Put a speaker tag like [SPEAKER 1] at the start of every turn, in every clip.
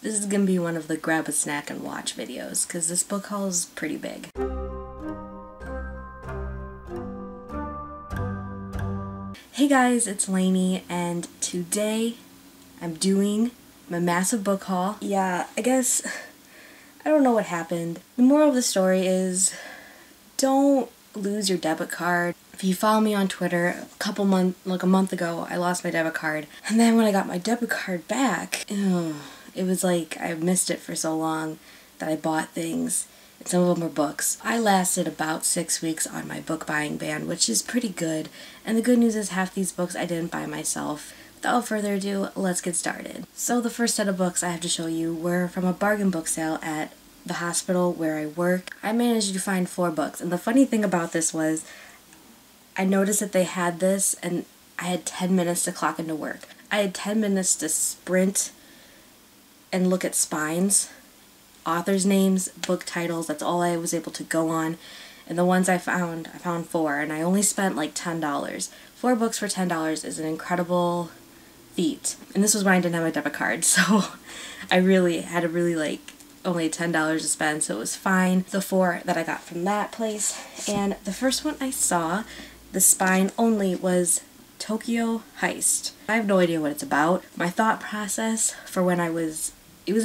[SPEAKER 1] This is gonna be one of the grab a snack and watch videos, because this book haul is pretty big. Hey guys, it's Lainey, and today I'm doing my massive book haul. Yeah, I guess, I don't know what happened. The moral of the story is, don't lose your debit card. If you follow me on Twitter, a month ago, I lost my debit card. And then when I got my debit card back, it was like I missed it for so long that I bought things. And some of them were books. I lasted about 6 weeks on my book buying ban, which is pretty good. And the good news is half these books I didn't buy myself. Without further ado, let's get started. So the first set of books I have to show you were from a bargain book sale at the hospital where I work. I managed to find 4 books. And the funny thing about this was, I noticed that they had this and I had 10 minutes to clock into work. I had 10 minutes to sprint and look at spines, authors' names, book titles. That's all I was able to go on. And the ones I found 4, and I only spent like $10. 4 books for $10 is an incredible feat. And this was when I didn't have my debit card, so I really had only $10 to spend, so it was fine. The 4 that I got from that place. And the first one I saw, the spine only, was Tokyo Heist. I have no idea what it's about. My thought process for when it was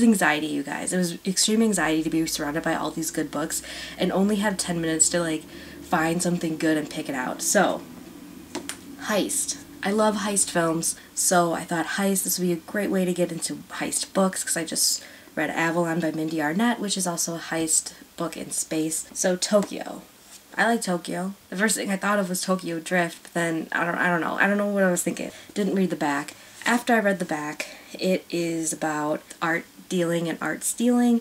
[SPEAKER 1] anxiety, you guys. It was extreme anxiety to be surrounded by all these good books and only have 10 minutes to like find something good and pick it out. So, Heist. I love heist films, so I thought Heist, this would be a great way to get into heist books, because I just read Avalon by Mindy Arnett, which is also a heist book in space. So Tokyo. I like Tokyo. The first thing I thought of was Tokyo Drift, but then I don't know what I was thinking. Didn't read the back. After I read the back, it is about art dealing and art stealing,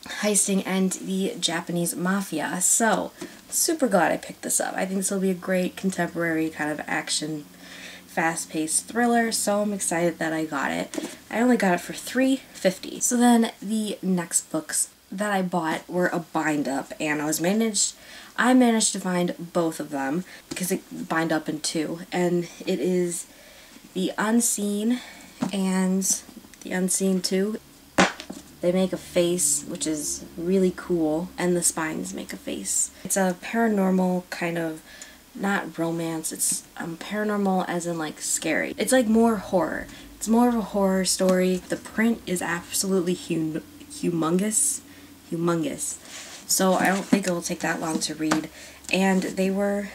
[SPEAKER 1] heisting, and the Japanese mafia. So, super glad I picked this up. I think this will be a great contemporary kind of action, fast-paced thriller, so I'm excited that I got it. I only got it for $3.50. So then the next books that I bought were a bind-up, and I managed to find both of them, because it bind up in 2, and it is The Unseen and The Unseen 2. They make a face, which is really cool, and the spines make a face. It's a paranormal kind of, not romance, it's paranormal as in like scary. It's like more horror. It's more of a horror story. The print is absolutely humongous. So I don't think it will take that long to read. And they were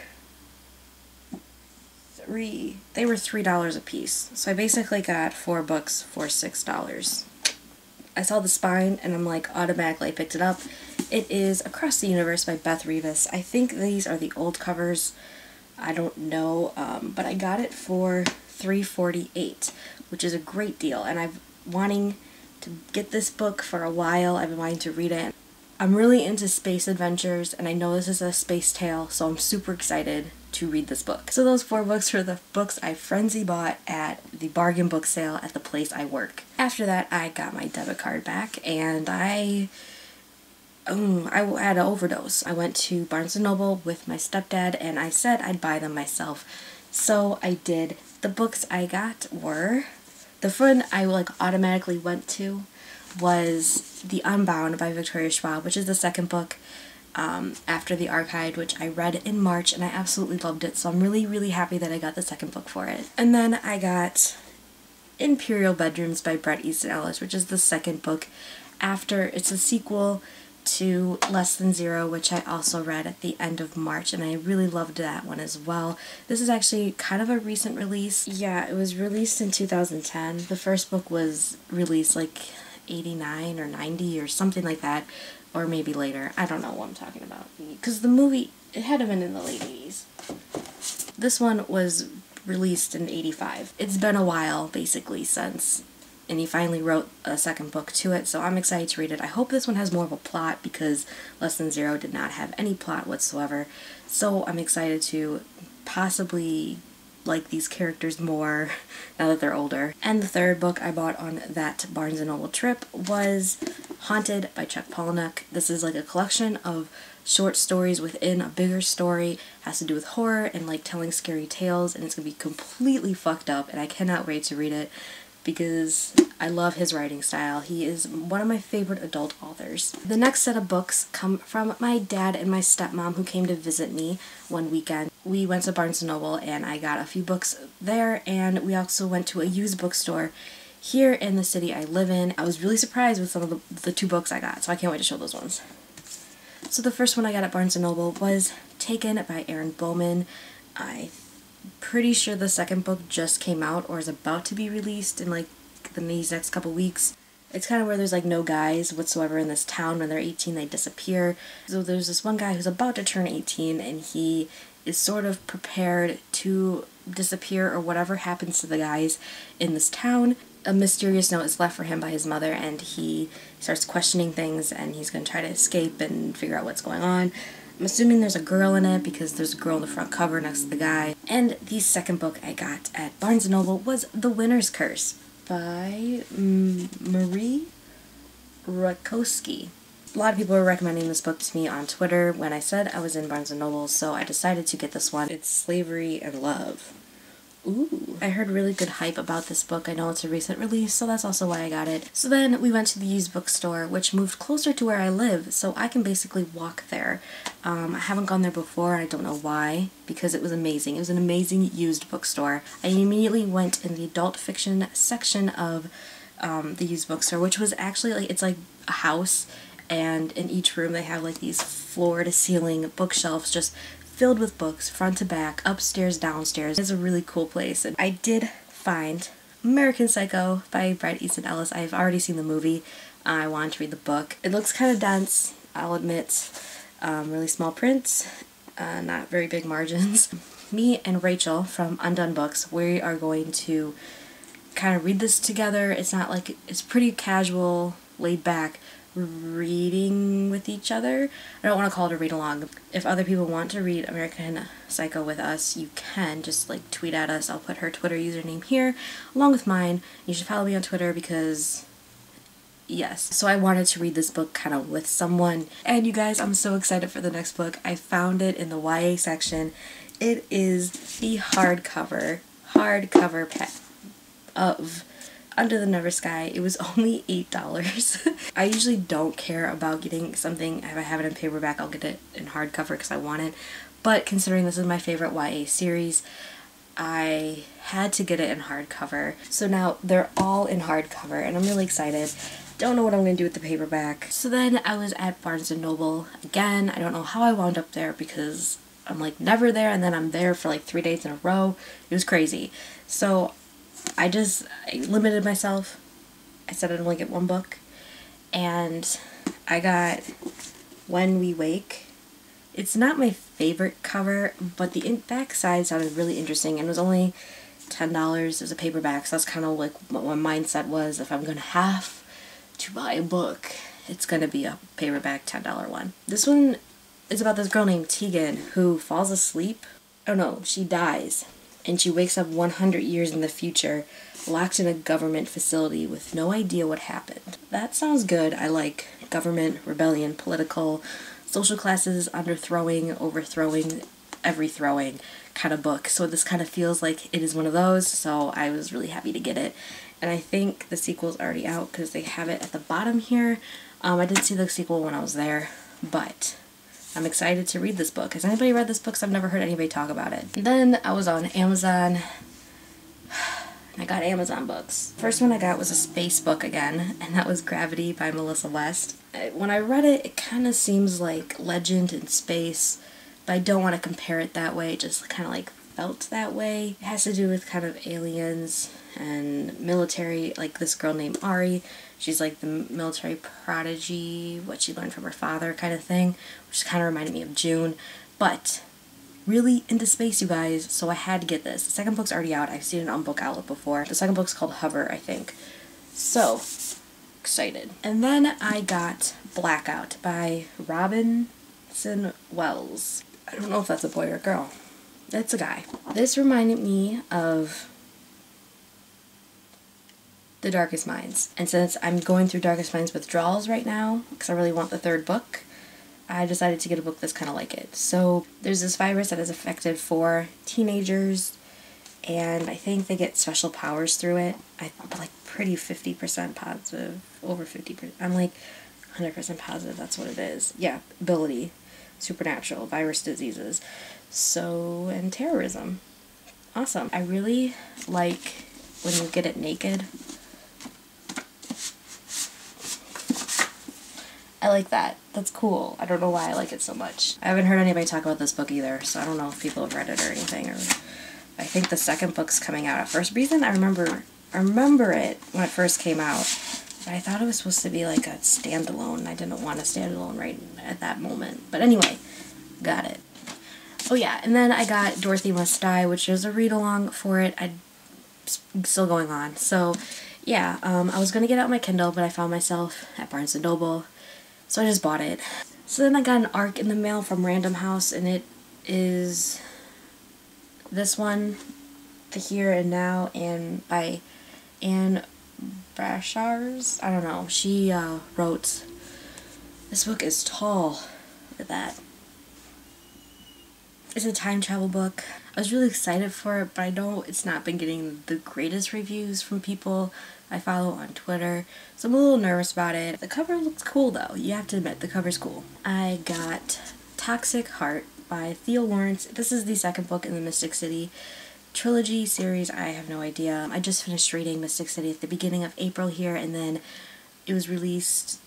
[SPEAKER 1] $3 a piece. So I basically got 4 books for $6. I saw the spine and I'm like, automatically I picked it up. It is Across the Universe by Beth Revis. I think these are the old covers. I don't know, but I got it for $3.48, which is a great deal. And I've wanting to get this book for a while. I've been wanting to read it. I'm really into space adventures, and I know this is a space tale, so I'm super excited to read this book. So those 4 books were the books I frenzy bought at the bargain book sale at the place I work. After that, I got my debit card back, and I had an overdose. I went to Barnes & Noble with my stepdad, and I said I'd buy them myself. So I did. The books I got were, the one I automatically went to was The Unbound by Victoria Schwab, which is the second book after The Archive, which I read in March, and I absolutely loved it, so I'm really, really happy that I got the second book for it. And then I got Imperial Bedrooms by Bret Easton Ellis, which is the second book after. It's a sequel to Less Than Zero, which I also read at the end of March, and I really loved that one as well. This is actually kind of a recent release. Yeah, it was released in 2010. The first book was released like 89 or 90 or something like that, or maybe later. I don't know what I'm talking about, because the movie, it had been in the late 80s. This one was released in 85. It's been a while, basically, since, and he finally wrote a second book to it, so I'm excited to read it. I hope this one has more of a plot, because Less Than Zero did not have any plot whatsoever, so I'm excited to possibly like these characters more now that they're older. And the third book I bought on that Barnes & Noble trip was Haunted by Chuck Palahniuk. This is like a collection of short stories within a bigger story. It has to do with horror and like telling scary tales, and it's gonna be completely fucked up, and I cannot wait to read it. because I love his writing style. He is one of my favorite adult authors. The next set of books come from my dad and my stepmom, who came to visit me one weekend. We went to Barnes & Noble and I got a few books there, and we also went to a used bookstore here in the city I live in. I was really surprised with some of the 2 books I got, so I can't wait to show those ones. So the first one I got at Barnes & Noble was Taken by Aaron Bowman. I'm pretty sure the second book just came out or is about to be released in like these next couple weeks. It's kind of where there's like no guys whatsoever in this town. When they're 18, they disappear. So there's this one guy who's about to turn 18, and he is sort of prepared to disappear, or whatever happens to the guys in this town. A mysterious note is left for him by his mother, and he starts questioning things, and he's going to try to escape and figure out what's going on. I'm assuming there's a girl in it because there's a girl on the front cover next to the guy. And the second book I got at Barnes & Noble was The Winner's Curse by Marie Rakowski. A lot of people were recommending this book to me on Twitter when I said I was in Barnes & Noble, so I decided to get this one. It's Slavery and Love. Ooh. I heard really good hype about this book. I know it's a recent release, so that's also why I got it. So then we went to the used bookstore, which moved closer to where I live, so I can basically walk there. I haven't gone there before, I don't know why, because it was amazing. It was an amazing used bookstore. I immediately went in the adult fiction section of the used bookstore, which was actually like, it's like a house, and in each room they have like these floor-to-ceiling bookshelves just filled with books, front to back, upstairs, downstairs. It's a really cool place. And I did find American Psycho by Bret Easton Ellis. I've already seen the movie. I wanted to read the book. It looks kind of dense, I'll admit. Really small print, not very big margins. Me and Rachel from Undone Books, we are going to kind of read this together. It's not like, it's pretty casual, laid back reading with each other. I don't want to call it a read along. If other people want to read American Psycho with us, you can just like tweet at us. I'll put her Twitter username here along with mine. You should follow me on Twitter because yes. So I wanted to read this book kind of with someone. And you guys, I'm so excited for the next book. I found it in the YA section. It is the hardcover pack of Under the Never Sky. It was only $8. I usually don't care about getting something. If I have it in paperback, I'll get it in hardcover because I want it. But considering this is my favorite YA series, I had to get it in hardcover. So now they're all in hardcover and I'm really excited. Don't know what I'm going to do with the paperback. So then I was at Barnes & Noble again. I don't know how I wound up there because I'm like never there, and then I'm there for like 3 days in a row. It was crazy. So I limited myself. I said I'd only get one book, and I got When We Wake. It's not my favorite cover, but the back side sounded really interesting, and it was only $10 as a paperback, so that's kind of like what my mindset was. If I'm going to have to buy a book, it's going to be a paperback $10 one. This one is about this girl named Tegan who falls asleep. Oh no, she dies. And she wakes up 100 years in the future, locked in a government facility with no idea what happened. That sounds good. I like government, rebellion, political, social classes, underthrowing, overthrowing, everythrowing kind of book. So this kind of feels like it is one of those, so I was really happy to get it. And I think the sequel's already out because they have it at the bottom here. I did see the sequel when I was there, but I'm excited to read this book. Has anybody read this book? 'Cause I've never heard anybody talk about it. And then I was on Amazon, and I got Amazon books. First one I got was a space book again, and that was Gravity by Melissa West. When I read it, it kind of seems like Legend in space, but I don't want to compare it that way. It just kind of like felt that way. It has to do with kind of aliens and military, like this girl named Ari. She's like the military prodigy, what she learned from her father kind of thing, which kind of reminded me of June. But really into space, you guys, so I had to get this. The second book's already out. I've seen it on Book Outlet before. The second book's called Hover, I think. So excited. And then I got Blackout by Robinson Wells. I don't know if that's a boy or a girl. It's a guy. This reminded me of The Darkest Minds. And since I'm going through Darkest Minds withdrawals right now, because I really want the third book, I decided to get a book that's kind of like it. So there's this virus that has affected 4 teenagers, and I think they get special powers through it. I'm like pretty 50% positive, over 50%. I'm like 100% positive that's what it is. Yeah, ability, supernatural, virus diseases, and terrorism. Awesome. I really like when you get it naked. I like that. That's cool. I don't know why I like it so much. I haven't heard anybody talk about this book either, so I don't know if people have read it or anything. Or I think the second book's coming out. For some reason, I remember it when it first came out, but I thought it was supposed to be like a standalone. I didn't want a standalone right at that moment. But anyway, got it. Oh yeah, and then I got Dorothy Must Die, which is a read-along for it. I'm still going on. So yeah, I was going to get out my Kindle, but I found myself at Barnes & Noble. So I just bought it. So then I got an ARC in the mail from Random House, and it is this one, The Here and Now, and by Anne Brashars. I don't know. She wrote, this book is tall. Look at that. It's a time travel book. I was really excited for it, but I know it's not been getting the greatest reviews from people I follow on Twitter, so I'm a little nervous about it. The cover looks cool though. You have to admit, the cover's cool. I got Toxic Heart by Theo Lawrence. This is the second book in the Mystic City trilogy series. I have no idea. I just finished reading Mystic City at the beginning of April here, and then it was released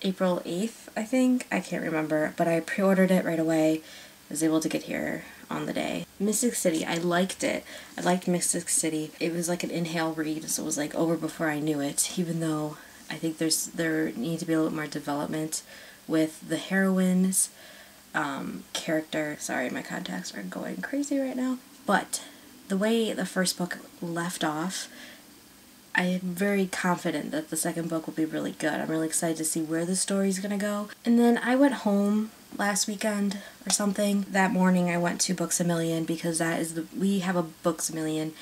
[SPEAKER 1] April 8th, I think. I can't remember, but I pre-ordered it right away. I was able to get here on the day. Mystic City, I liked it. I liked Mystic City. It was like an inhale read, so it was like over before I knew it, even though I think there needs to be a little more development with the heroine's character. Sorry, my contacts are going crazy right now. But the way the first book left off, I am very confident that the second book will be really good. I'm really excited to see where the story's gonna go. And then I went home last weekend or something. That morning I went to Books-A-Million because we have a Books-A-Million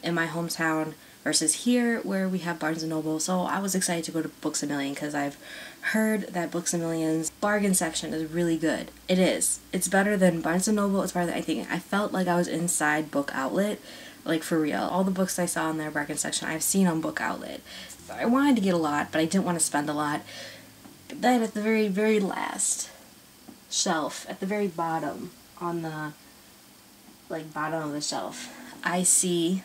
[SPEAKER 1] in my hometown versus here where we have Barnes & Noble. So I was excited to go to Books-A-Million because I've heard that Books-A-Million's bargain section is really good. It is. It's better than Barnes & Noble. It's better than I felt like I was inside Book Outlet. Like, for real. All the books I saw in their bargain section I've seen on Book Outlet. I wanted to get a lot, but I didn't want to spend a lot. But then at the very, very last shelf, at the very bottom, on the, bottom of the shelf, I see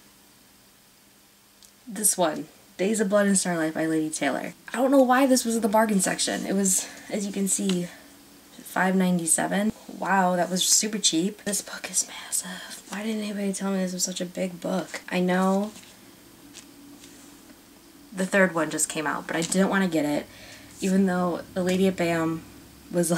[SPEAKER 1] this one, Days of Blood and Starlight by Lady Taylor. I don't know why this was in the bargain section. It was, as you can see, $5.97. Wow, that was super cheap. This book is massive. Why didn't anybody tell me this was such a big book? I know the third one just came out, but I didn't want to get it, even though the lady at BAM was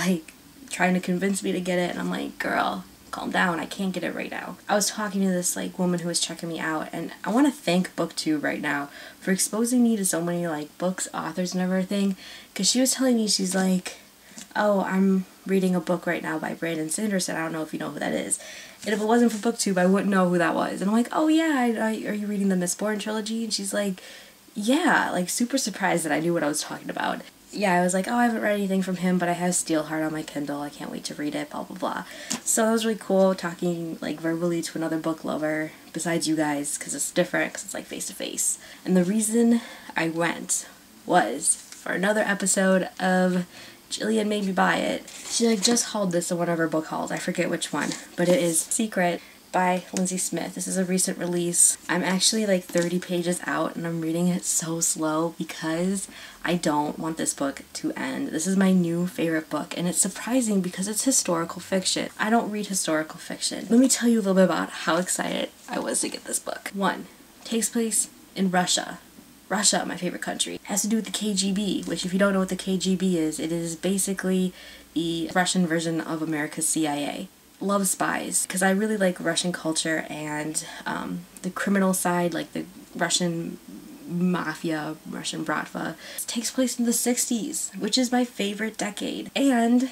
[SPEAKER 1] trying to convince me to get it, and I'm like, girl, calm down, I can't get it right now. I was talking to this woman who was checking me out, and I want to thank BookTube right now for exposing me to so many books, authors, and everything, because she was telling me, she's like, oh, I'm reading a book right now by Brandon Sanderson. I don't know if you know who that is. And if it wasn't for BookTube, I wouldn't know who that was. And I'm like, oh yeah, are you reading the Mistborn trilogy? And she's like, yeah, super surprised that I knew what I was talking about. Yeah, I was like, oh, I haven't read anything from him, but I have Steelheart on my Kindle. I can't wait to read it, blah, blah, blah. So that was really cool, talking, verbally to another book lover, besides you guys, because it's different, because it's, face-to-face. And the reason I went was for another episode of Jillian Made Me Buy It. She just hauled this in one of her book hauls. I forget which one, but it is Secret by Lindsay Smith. This is a recent release. I'm actually 30 pages out and I'm reading it so slow because I don't want this book to end. This is my new favorite book, and it's surprising because it's historical fiction. I don't read historical fiction. Let me tell you a little bit about how excited I was to get this book. 1. Takes place in Russia. Russia, my favorite country. It has to do with the KGB, which if you don't know what the KGB is, it is basically the Russian version of America's CIA. Love spies, because I really like Russian culture and the criminal side, the Russian mafia, Russian bratva. It takes place in the 60s, which is my favorite decade, and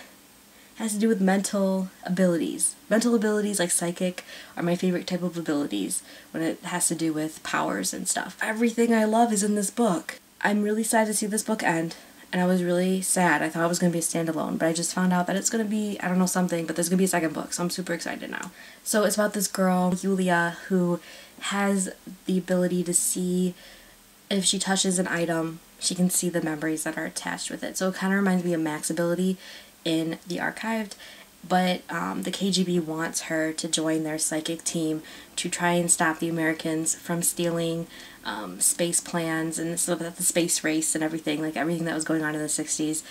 [SPEAKER 1] has to do with mental abilities. Mental abilities, like psychic, are my favorite type of abilities when it has to do with powers and stuff. Everything I love is in this book. I'm really excited to see this book end. and I was really sad. I thought it was going to be a standalone, but I just found out that it's going to be, I don't know, something, but there's going to be a second book, so I'm super excited now. So it's about this girl, Yulia, who has the ability to see, if she touches an item, she can see the memories that are attached with it. So it kind of reminds me of Mac's ability in The Archived, but the KGB wants her to join their psychic team to try and stop the Americans from stealing space plans and so that the space race and everything, like everything that was going on in the 60s.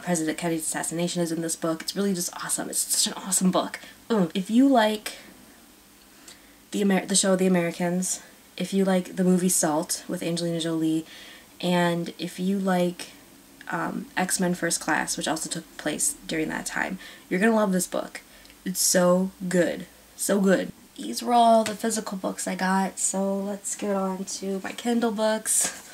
[SPEAKER 1] President Kennedy's assassination is in this book. It's really just awesome. It's such an awesome book. If you like the show The Americans, if you like the movie Salt with Angelina Jolie, and if you like X-Men First Class, which also took place during that time, you're gonna love this book. It's so good. So good. These were all the physical books I got, so let's get on to my Kindle books.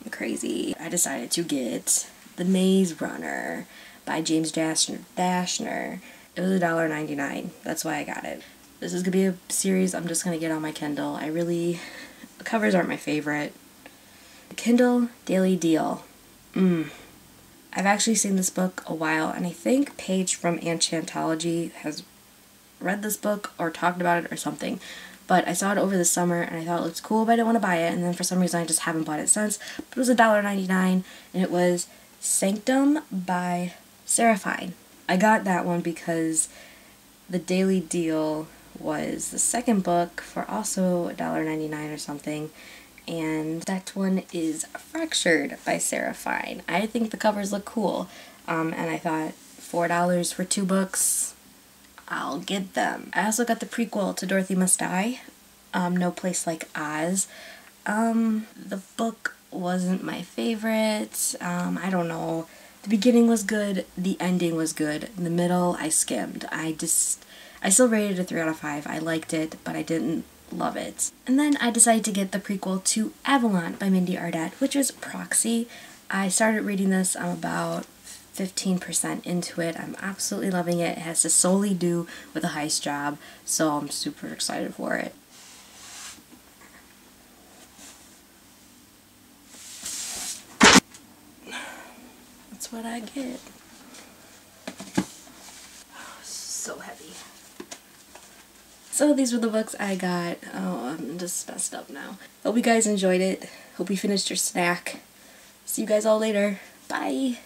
[SPEAKER 1] I'm crazy. I decided to get The Maze Runner by James Dashner. It was $1.99. That's why I got it. This is gonna be a series I'm just gonna get on my Kindle. The covers aren't my favorite. The Kindle Daily Deal. I've actually seen this book a while, and I think Paige from Enchantology has read this book or talked about it or something. But I saw it over the summer, and I thought it looked cool, but I didn't want to buy it, and then for some reason I just haven't bought it since. But it was $1.99, and it was Sanctum by Seraphine. I got that one because the Daily Deal was the second book for also $1.99 or something, and that one is Fractured by Seraphine. I think the covers look cool, and I thought $4 for 2 books, I'll get them. I also got the prequel to Dorothy Must Die, No Place Like Oz. The book wasn't my favorite. I don't know. The beginning was good, the ending was good, in the middle I skimmed. I still rated it a 3 out of 5. I liked it, but I didn't love it. And then I decided to get the prequel to Avalon by Mindy Ardette, which was Proxy. I started reading this, I'm about 15% into it. I'm absolutely loving it. It has to solely do with a heist job, so I'm super excited for it. That's what I get. Oh, so heavy. So these were the books I got. Oh, I'm just messed up now. Hope you guys enjoyed it. Hope you finished your snack. See you guys all later. Bye!